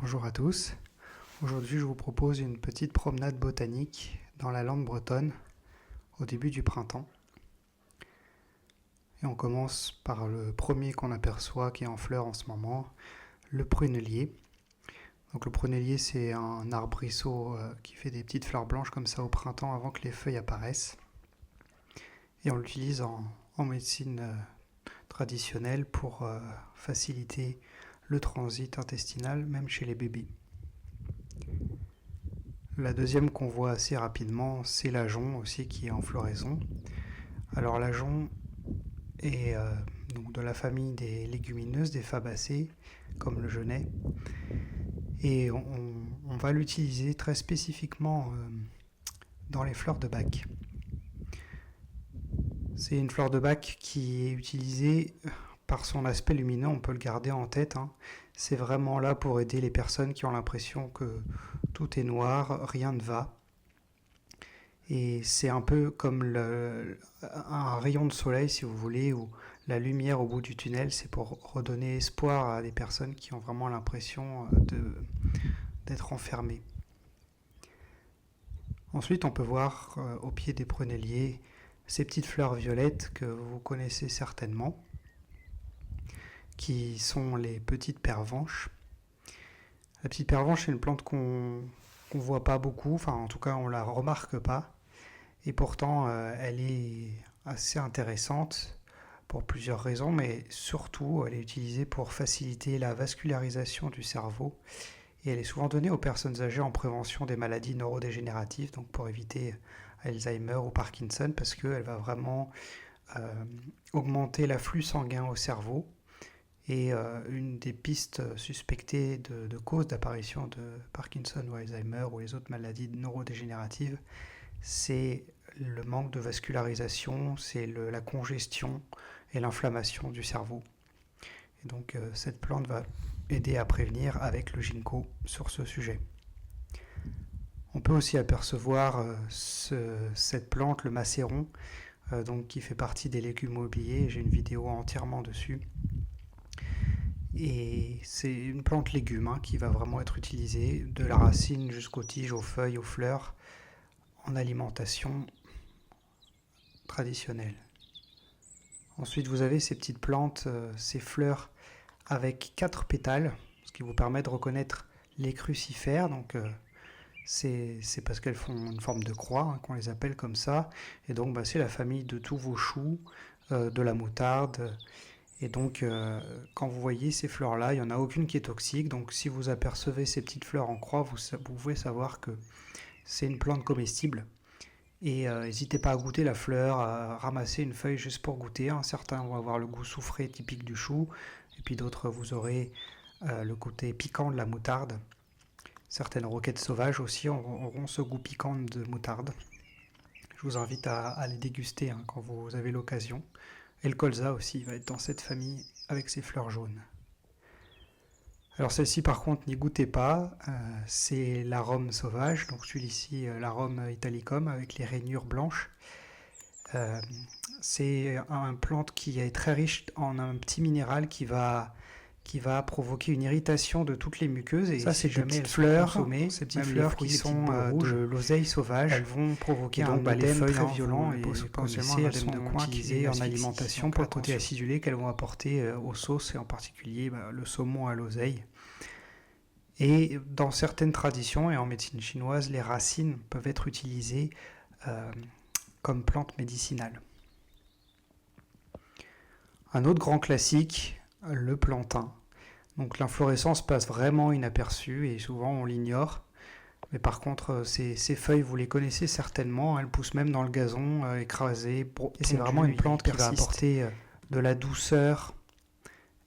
Bonjour à tous. Aujourd'hui, je vous propose une petite promenade botanique dans la lande bretonne au début du printemps. Et on commence par le premier qu'on aperçoit qui est en fleurs en ce moment, le prunellier. Donc le prunellier, c'est un arbrisseau qui fait des petites fleurs blanches comme ça au printemps avant que les feuilles apparaissent. Et on l'utilise en médecine traditionnelle pour faciliter le transit intestinal, même chez les bébés. La deuxième qu'on voit assez rapidement, c'est l'ajonc aussi qui est en floraison. Alors l'ajonc est donc de la famille des légumineuses, des fabacées, comme le genêt. Et on va l'utiliser très spécifiquement dans les fleurs de bac. C'est une fleur de bac qui est utilisée par son aspect lumineux, on peut le garder en tête. C'est vraiment là pour aider les personnes qui ont l'impression que tout est noir, rien ne va. Et c'est un peu comme un rayon de soleil, si vous voulez, ou la lumière au bout du tunnel. C'est pour redonner espoir à des personnes qui ont vraiment l'impression d'être enfermées. Ensuite, on peut voir au pied des prunelliers ces petites fleurs violettes que vous connaissez certainement, qui sont les petites pervenches. La petite pervenche, c'est une plante qu'on voit pas beaucoup, enfin en tout cas on la remarque pas. Et pourtant, elle est assez intéressante pour plusieurs raisons, mais surtout, elle est utilisée pour faciliter la vascularisation du cerveau. Et elle est souvent donnée aux personnes âgées en prévention des maladies neurodégénératives, donc pour éviter Alzheimer ou Parkinson, parce qu'elle va vraiment augmenter l'afflux sanguin au cerveau. Et une des pistes suspectées de cause d'apparition de Parkinson ou Alzheimer ou les autres maladies neurodégénératives, c'est le manque de vascularisation, c'est la congestion et l'inflammation du cerveau. Et donc cette plante va aider à prévenir avec le ginkgo sur ce sujet. On peut aussi apercevoir cette plante, le macéron, donc qui fait partie des légumes oubliés. J'ai une vidéo entièrement dessus. Et c'est une plante légume qui va vraiment être utilisée de la racine jusqu'aux tiges, aux feuilles, aux fleurs, en alimentation traditionnelle. Ensuite, vous avez ces petites plantes, ces fleurs avec 4 pétales, ce qui vous permet de reconnaître les crucifères. Donc, c'est parce qu'elles font une forme de croix, qu'on les appelle comme ça. Et donc, c'est la famille de tous vos choux, de la moutarde. Et donc, quand vous voyez ces fleurs-là, il n'y en a aucune qui est toxique. Donc, si vous apercevez ces petites fleurs en croix, vous pouvez savoir que c'est une plante comestible. Et n'hésitez pas à goûter la fleur, à ramasser une feuille juste pour goûter. Certains vont avoir le goût soufré typique du chou, et puis d'autres vous aurez le côté piquant de la moutarde. Certaines roquettes sauvages aussi auront ce goût piquant de moutarde. Je vous invite à les déguster quand vous avez l'occasion. Et le colza aussi va être dans cette famille avec ses fleurs jaunes. Alors celle-ci par contre n'y goûtez pas, c'est l'arôme sauvage, donc celui-ci l'arôme italicum avec les rainures blanches. C'est une plante qui est très riche en un petit minéral qui va provoquer une irritation de toutes les muqueuses. Et ça, c'est des petites fleurs, ces petites fleurs qui sont de l'oseille sauvage. Elles vont provoquer un œdème très violent et potentiellement elles sont utilisées en alimentation pour le côté acidulé qu'elles vont apporter aux sauces et en particulier le saumon à l'oseille. Et dans certaines traditions et en médecine chinoise, les racines peuvent être utilisées comme plantes médicinales. Un autre grand classique, le plantain. Donc l'inflorescence passe vraiment inaperçue et souvent on l'ignore. Mais par contre, ces feuilles, vous les connaissez certainement. Elles poussent même dans le gazon, écrasées. Et c'est vraiment une plante qui va apporter de la douceur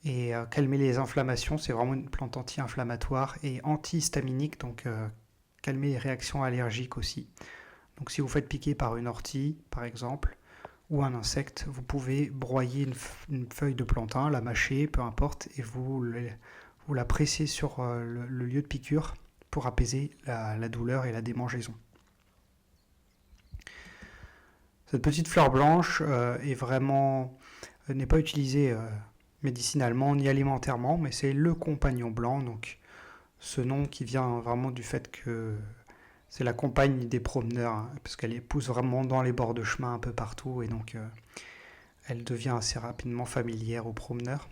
et calmer les inflammations. C'est vraiment une plante anti-inflammatoire et antihistaminique, donc calmer les réactions allergiques aussi. Donc si vous faites piquer par une ortie, par exemple, ou un insecte, vous pouvez broyer une feuille de plantain, la mâcher, peu importe, et vous la pressez sur le lieu de piqûre pour apaiser la douleur et la démangeaison. Cette petite fleur blanche n'est pas utilisée médicinalement ni alimentairement, mais c'est le compagnon blanc, donc ce nom qui vient vraiment du fait que c'est la compagne des promeneurs, hein, parce qu'elle pousse vraiment dans les bords de chemin un peu partout, et donc elle devient assez rapidement familière aux promeneurs.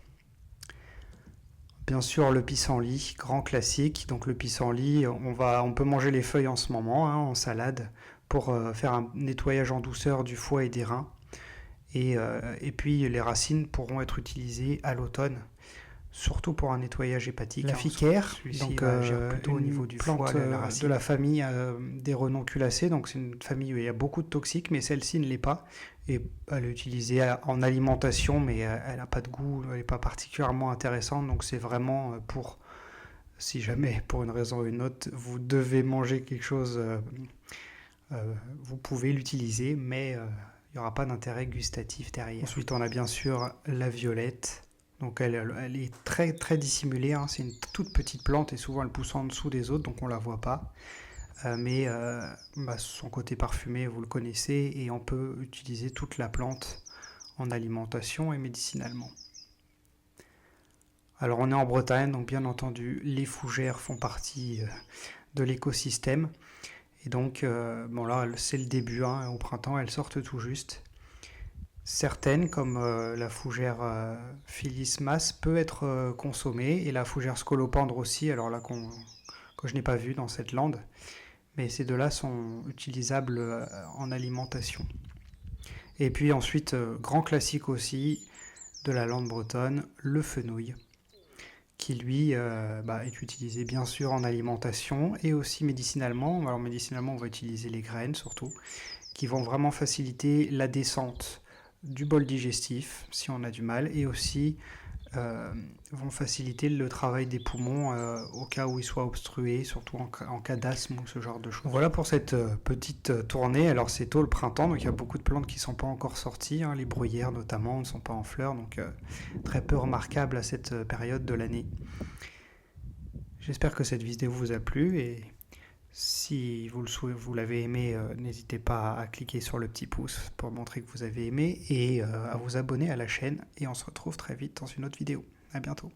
Bien sûr, le pissenlit, grand classique. Donc le pissenlit, on peut manger les feuilles en ce moment, hein, en salade, pour faire un nettoyage en douceur du foie et des reins. Et puis les racines pourront être utilisées à l'automne, surtout pour un nettoyage hépatique. La ficaire, donc plutôt au niveau du foie, de la famille des renonculacées. Donc c'est une famille où il y a beaucoup de toxiques, mais celle-ci ne l'est pas. Et elle est utilisée en alimentation, mais elle n'a pas de goût, elle n'est pas particulièrement intéressante. Donc c'est vraiment pour, si jamais pour une raison ou une autre, vous devez manger quelque chose, vous pouvez l'utiliser, mais il n'y aura pas d'intérêt gustatif derrière. Ensuite, on a bien sûr la violette. Donc elle est très très dissimulée, hein. C'est une toute petite plante et souvent elle pousse en dessous des autres, donc on ne la voit pas. Mais son côté parfumé, vous le connaissez, et on peut utiliser toute la plante en alimentation et médicinalement. Alors on est en Bretagne, donc bien entendu les fougères font partie de l'écosystème. Et donc là c'est le début, hein, au printemps elles sortent tout juste. Certaines, comme la fougère Phyllis Mas, peut être consommée, et la fougère scolopendre aussi, alors là que je n'ai pas vu dans cette lande, mais ces deux-là sont utilisables en alimentation. Et puis ensuite, grand classique aussi de la lande bretonne, le fenouil, qui lui est utilisé bien sûr en alimentation et aussi médicinalement. Alors médicinalement, on va utiliser les graines surtout, qui vont vraiment faciliter la descente du bol digestif si on a du mal, et aussi vont faciliter le travail des poumons au cas où ils soient obstrués, surtout en cas d'asthme ou ce genre de choses. Voilà pour cette petite tournée. Alors c'est tôt le printemps, donc il y a beaucoup de plantes qui ne sont pas encore sorties, hein. Les bruyères notamment ne sont pas en fleurs, donc très peu remarquables à cette période de l'année. J'espère que cette vidéo vous a plu, et si vous l'avez aimé, n'hésitez pas à cliquer sur le petit pouce pour montrer que vous avez aimé, et à vous abonner à la chaîne, et on se retrouve très vite dans une autre vidéo. À bientôt.